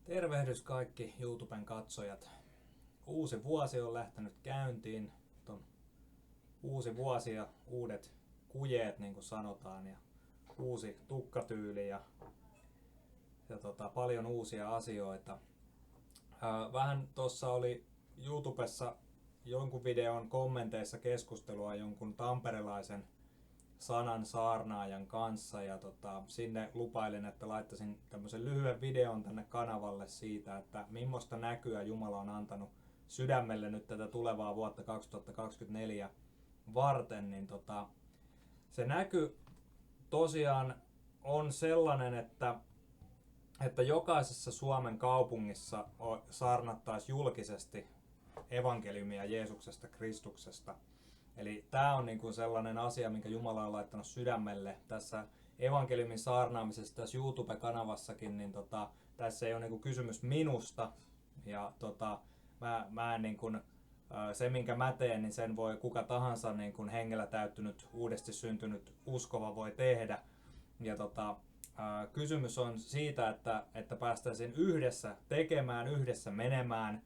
Tervehdys kaikki YouTuben katsojat. Uusi vuosi on lähtenyt käyntiin. On uusi vuosi ja uudet kujeet, niin kuin sanotaan, ja uusi tukkatyyli ja paljon uusia asioita. Vähän tuossa oli YouTubessa jonkun videon kommenteissa keskustelua jonkun tamperelaisen sanan saarnaajan kanssa ja sinne lupailin, että laittaisin tämmöisen lyhyen videon tänne kanavalle siitä, että millaista näkyä Jumala on antanut sydämelle nyt tätä tulevaa vuotta 2024 varten, niin se näky tosiaan on sellainen, että jokaisessa Suomen kaupungissa saarnattaisiin julkisesti evankeliumia Jeesuksesta Kristuksesta. Eli tämä on niinku sellainen asia, minkä Jumala on laittanut sydämelle tässä evankeliumin saarnaamisessa tässä YouTube-kanavassakin, niin tässä ei ole niinku kysymys minusta. Ja mä en niinku, se minkä mä teen, niin sen voi kuka tahansa niinku hengellä täyttynyt, uudesti syntynyt uskova voi tehdä. Ja kysymys on siitä, että päästäisiin yhdessä tekemään, yhdessä menemään,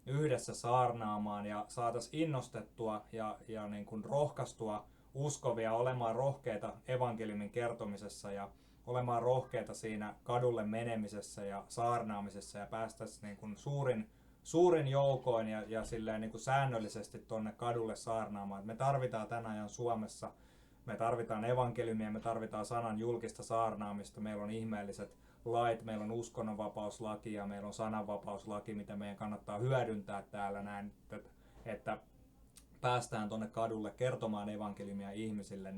yhdessä saarnaamaan ja saataisiin innostettua ja niin kuin rohkaistua uskovia olemaan rohkeita evankeliumin kertomisessa ja olemaan rohkeita siinä kadulle menemisessä ja saarnaamisessa ja päästäisiin niin kuin suurin joukoin ja silleen niin kuin säännöllisesti tuonne kadulle saarnaamaan. Me tarvitaan tämän ajan Suomessa. Me tarvitaan evankeliumia, me tarvitaan sanan julkista saarnaamista, meillä on ihmeelliset lait, meillä on uskonnonvapauslaki ja meillä on sananvapauslaki, mitä meidän kannattaa hyödyntää täällä näin, että päästään tuonne kadulle kertomaan evankeliumia ihmisille,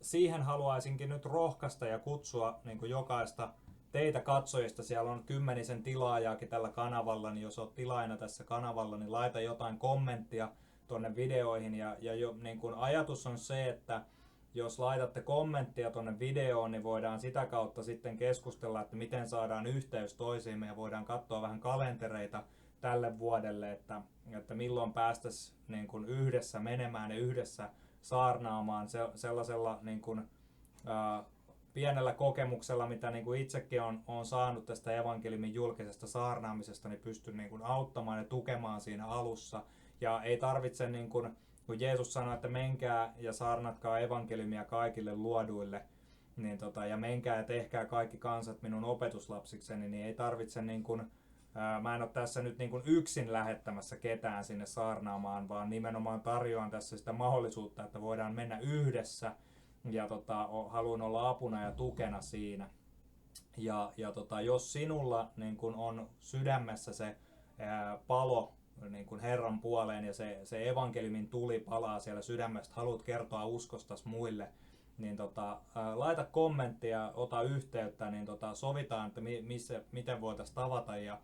siihen haluaisinkin nyt rohkaista ja kutsua niin kuin jokaista teitä katsojista. Siellä on 10 tilaajaakin tällä kanavalla, niin jos olet tilaajana tässä kanavalla, niin laita jotain kommenttia tuonne videoihin ja niin kun ajatus on se, että jos laitatte kommenttia tuonne videoon, niin voidaan sitä kautta sitten keskustella, että miten saadaan yhteys toisiimme ja voidaan katsoa vähän kalentereita tälle vuodelle, että milloin päästäisiin niin kun yhdessä menemään ja yhdessä saarnaamaan sellaisella niin kun, pienellä kokemuksella, mitä niin kuin itsekin on saanut tästä evankeliumin julkisesta saarnaamisesta, niin pystyn niin kuin auttamaan ja tukemaan siinä alussa. Ja ei tarvitse, niin kuin Jeesus sanoi, että menkää ja saarnatkaa evankeliumia kaikille luoduille, niin ja menkää ja tehkää kaikki kansat minun opetuslapsikseni, niin ei tarvitse, niin kuin, mä en ole tässä nyt niin kuin yksin lähettämässä ketään sinne saarnaamaan, vaan nimenomaan tarjoan tässä sitä mahdollisuutta, että voidaan mennä yhdessä ja haluan olla apuna ja tukena siinä. Ja jos sinulla niin kun on sydämessä se palo niin kun Herran puoleen ja se evankeliumin tuli palaa siellä sydämestä, haluat kertoa uskostas muille, niin laita kommenttia, ota yhteyttä, niin sovitaan, että miten voitaisiin tavata ja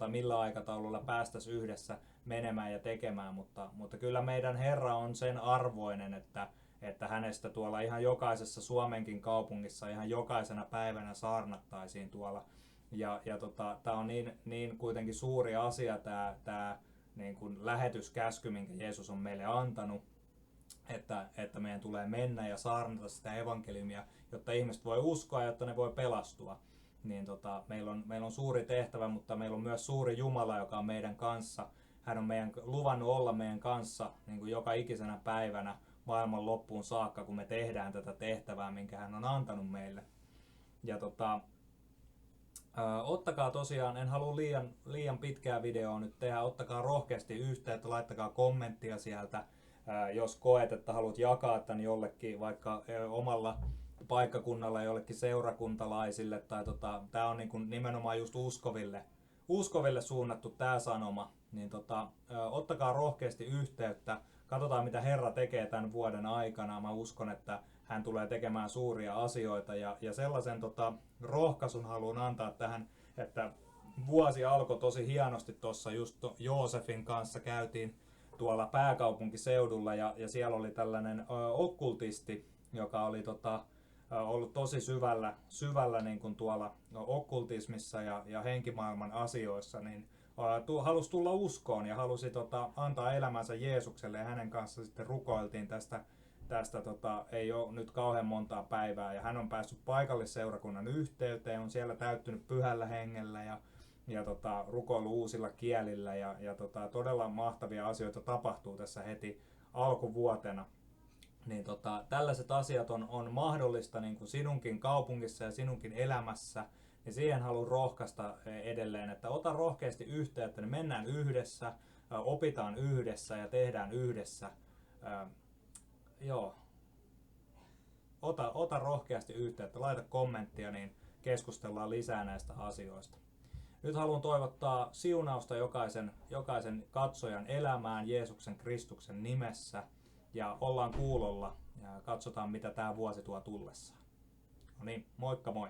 millä aikataululla päästäisiin yhdessä menemään ja tekemään, mutta kyllä meidän Herra on sen arvoinen, että hänestä tuolla ihan jokaisessa Suomenkin kaupungissa ihan jokaisena päivänä saarnattaisiin tuolla. Tämä on niin kuitenkin suuri asia tämä niin kuin lähetyskäsky, minkä Jeesus on meille antanut, että meidän tulee mennä ja saarnata sitä evankeliumia, jotta ihmiset voi uskoa ja jotta ne voi pelastua. Niin meillä on suuri tehtävä, mutta meillä on myös suuri Jumala, joka on meidän kanssa. Hän on luvannut olla meidän kanssa niin kuin joka ikisenä päivänä maailman loppuun saakka, kun me tehdään tätä tehtävää, minkä hän on antanut meille. Ja ottakaa tosiaan, en halua liian pitkää videoa nyt tehdä, ottakaa rohkeasti yhteyttä, laittakaa kommenttia sieltä, jos koet, että haluat jakaa tämän jollekin, vaikka omalla paikkakunnalla jollekin seurakuntalaisille, tai tämä on niin kuin nimenomaan just uskoville suunnattu tämä sanoma, niin ottakaa rohkeasti yhteyttä, katsotaan mitä Herra tekee tämän vuoden aikana. Mä uskon, että hän tulee tekemään suuria asioita ja sellaisen rohkaisun haluan antaa tähän, että vuosi alkoi tosi hienosti tuossa just Joosefin kanssa käytiin tuolla pääkaupunkiseudulla ja siellä oli tällainen okkultisti, joka oli ollut tosi syvällä niin kuin tuolla okkultismissa ja henkimaailman asioissa, niin halusi tulla uskoon ja halusi antaa elämänsä Jeesukselle ja hänen kanssa sitten rukoiltiin tästä ei ole nyt kauhean montaa päivää ja hän on päässyt paikallisseurakunnan yhteyteen, on siellä täyttynyt pyhällä hengellä ja rukoillut uusilla kielillä ja todella mahtavia asioita tapahtuu tässä heti alkuvuotena. Niin tällaiset asiat on mahdollista niin kuin sinunkin kaupungissa ja sinunkin elämässä, niin siihen haluan rohkaista edelleen, että ota rohkeasti yhteyttä, niin mennään yhdessä, opitaan yhdessä ja tehdään yhdessä. Joo. Ota rohkeasti yhteyttä, laita kommenttia, niin keskustellaan lisää näistä asioista. Nyt haluan toivottaa siunausta jokaisen katsojan elämään Jeesuksen Kristuksen nimessä ja ollaan kuulolla ja katsotaan mitä tämä vuosi tuo tullessaan. No niin, moikka moi!